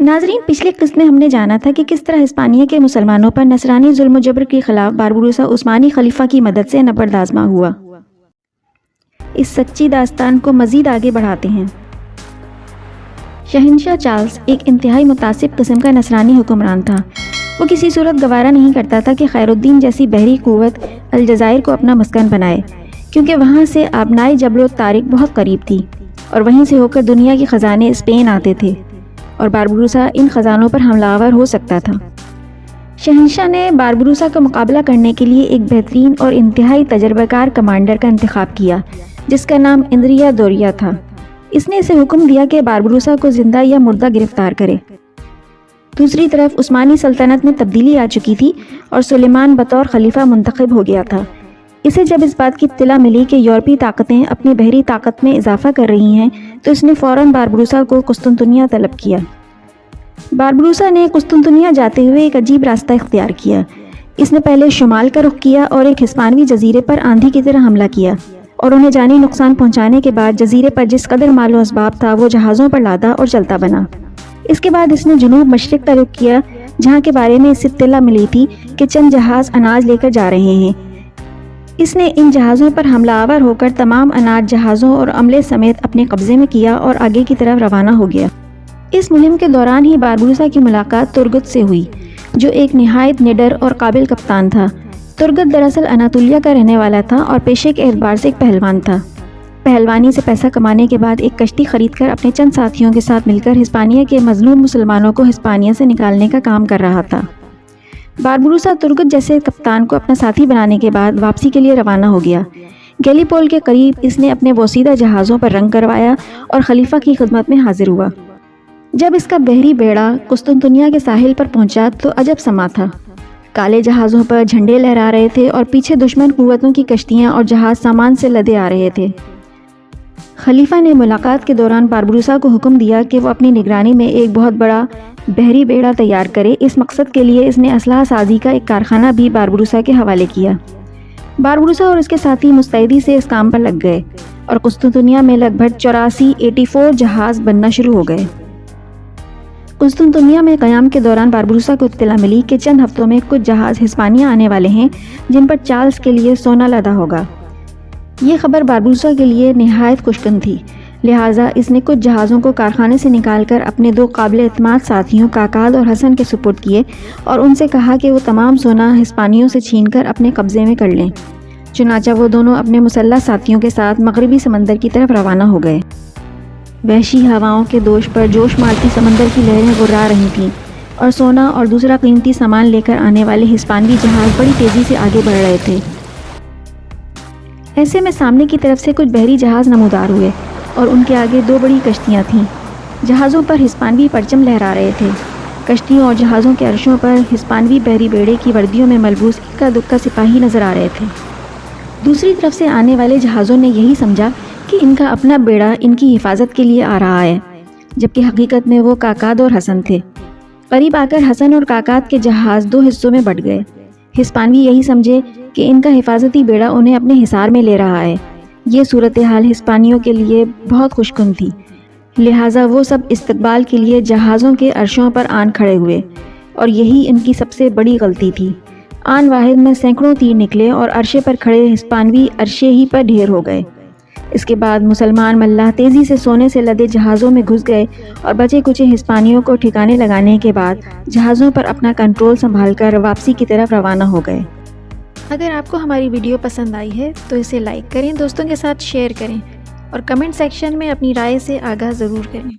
ناظرین، پچھلی قسط میں ہم نے جانا تھا کہ کس طرح ہسپانیہ کے مسلمانوں پر نصرانی ظلم و جبر کے خلاف باربروسا عثمانی خلیفہ کی مدد سے نبرد آزما ہوا۔ اس سچی داستان کو مزید آگے بڑھاتے ہیں۔ شہنشاہ چارلز ایک انتہائی متعصب قسم کا نصرانی حکمران تھا۔ وہ کسی صورت گوارا نہیں کرتا تھا کہ خیر الدین جیسی بحری قوت الجزائر کو اپنا مسکن بنائے، کیونکہ وہاں سے آبنائے جبل الطارق بہت قریب تھی اور وہیں سے ہو کر دنیا کے خزانے اسپین آتے تھے اور باربروسا ان خزانوں پر حملہ آور ہو سکتا تھا۔ شہنشاہ نے باربروسا کا مقابلہ کرنے کے لیے ایک بہترین اور انتہائی تجربہ کار کمانڈر کا انتخاب کیا جس کا نام اندریا دوریا تھا۔ اس نے اسے حکم دیا کہ باربروسا کو زندہ یا مردہ گرفتار کرے۔ دوسری طرف عثمانی سلطنت میں تبدیلی آ چکی تھی اور سلیمان بطور خلیفہ منتخب ہو گیا تھا۔ اسے جب اس بات کی اطلاع ملی کہ یورپی طاقتیں اپنی بحری طاقت میں اضافہ کر رہی ہیں تو اس نے فوراً باربروسا کو قسطنطنیہ طلب کیا۔ باربروسا نے قسطنطنیہ جاتے ہوئے ایک عجیب راستہ اختیار کیا۔ اس نے پہلے شمال کا رخ کیا اور ایک ہسپانوی جزیرے پر آندھی کی طرح حملہ کیا اور انہیں جانی نقصان پہنچانے کے بعد جزیرے پر جس قدر مال و اسباب تھا وہ جہازوں پر لادا اور چلتا بنا۔ اس کے بعد اس نے جنوب مشرق کا رخ کیا جہاں کے بارے میں اس سے اطلاع ملی تھی کہ چند جہاز اناج لے کر جا رہے ہیں۔ اس نے ان جہازوں پر حملہ آور ہو کر تمام اناج جہازوں اور عملے سمیت اپنے قبضے میں کیا اور آگے کی طرف روانہ ہو گیا۔ اس مہم کے دوران ہی باربروسا کی ملاقات ترگت سے ہوئی جو ایک نہایت نڈر اور قابل کپتان تھا۔ ترگت دراصل اناطولیہ کا رہنے والا تھا اور پیشے کے اعتبار سے ایک پہلوان تھا۔ پہلوانی سے پیسہ کمانے کے بعد ایک کشتی خرید کر اپنے چند ساتھیوں کے ساتھ مل کر ہسپانیہ کے مظلوم مسلمانوں کو ہسپانیہ سے نکالنے کا کام کر رہا تھا۔ باربروسا ترگت جیسے کپتان کو اپنا ساتھی بنانے کے بعد واپسی کے لیے روانہ ہو گیا۔ گیلیپول کے قریب اس نے اپنے بوسیدہ جہازوں پر رنگ کروایا اور خلیفہ کی خدمت میں حاضر ہوا۔ جب اس کا بحری بیڑا قسطنطنیہ کے ساحل پر پہنچا تو عجب سما تھا۔ کالے جہازوں پر جھنڈے لہرا رہے تھے اور پیچھے دشمن قوتوں کی کشتیاں اور جہاز سامان سے لدے آ رہے تھے۔ خلیفہ نے ملاقات کے دوران باربروسا کو حکم دیا کہ وہ اپنی نگرانی میں ایک بہت بڑا بحری بیڑا تیار کرے۔ اس مقصد کے لیے اس نے اسلحہ سازی کا ایک کارخانہ بھی باربروسا کے حوالے کیا۔ باربروسا اور اس کے ساتھی مستعدی سے اس کام پر لگ گئے اور قسطنطنیہ میں لگ بھگ 84 جہاز بننا شروع ہو گئے۔ قسطنطنیہ میں قیام کے دوران باربروسا کو اطلاع ملی کہ چند ہفتوں میں کچھ جہاز ہسپانیہ آنے والے ہیں جن پر چارلز کے لیے سونا لدا ہوگا۔ یہ خبر باربروسا کے لیے نہایت خوشگوار تھی، لہٰذا اس نے کچھ جہازوں کو کارخانے سے نکال کر اپنے 2 قابل اعتماد ساتھیوں کاکاد اور حسن کے سپرد کیے اور ان سے کہا کہ وہ تمام سونا ہسپانیوں سے چھین کر اپنے قبضے میں کر لیں۔ چنانچہ وہ دونوں اپنے مسلح ساتھیوں کے ساتھ مغربی سمندر کی طرف روانہ ہو گئے۔ وحشی ہواؤں کے دوش پر جوش مارتی سمندر کی لہریں غرا رہی تھیں اور سونا اور دوسرا قیمتی سامان لے کر آنے والے ہسپانوی جہاز بڑی تیزی سے آگے بڑھ رہے تھے۔ ایسے میں سامنے کی طرف سے کچھ بحری جہاز نمودار ہوئے اور ان کے آگے 2 بڑی کشتیاں تھیں۔ جہازوں پر ہسپانوی پرچم لہرا رہے تھے۔ کشتیوں اور جہازوں کے عرشوں پر ہسپانوی بحری بیڑے کی وردیوں میں ملبوس اکا دکا سپاہی نظر آ رہے تھے۔ دوسری طرف سے آنے والے جہازوں نے یہی سمجھا کہ ان کا اپنا بیڑا ان کی حفاظت کے لیے آ رہا ہے، جبکہ حقیقت میں وہ کاکاد اور حسن تھے۔ قریب آ کر حسن اور کاکاد کے جہاز 2 حصوں میں بٹ گئے۔ ہسپانوی یہی سمجھے کہ ان کا حفاظتی بیڑا انہیں اپنے حصار میں لے رہا ہے۔ یہ صورتحال ہسپانیوں کے لیے بہت خوشکن تھی، لہٰذا وہ سب استقبال کے لیے جہازوں کے عرشوں پر آن کھڑے ہوئے اور یہی ان کی سب سے بڑی غلطی تھی۔ آن واحد میں سینکڑوں تیر نکلے اور عرشے پر کھڑے ہسپانوی عرشے ہی پر ڈھیر ہو گئے۔ اس کے بعد مسلمان ملاح تیزی سے سونے سے لدے جہازوں میں گھس گئے اور بچے کچے ہسپانیوں کو ٹھکانے لگانے کے بعد جہازوں پر اپنا کنٹرول سنبھال کر واپسی کی طرف روانہ ہو گئے۔ اگر آپ کو ہماری ویڈیو پسند آئی ہے تو اسے لائک کریں، دوستوں کے ساتھ شیئر کریں اور کمنٹ سیکشن میں اپنی رائے سے آگاہ ضرور کریں۔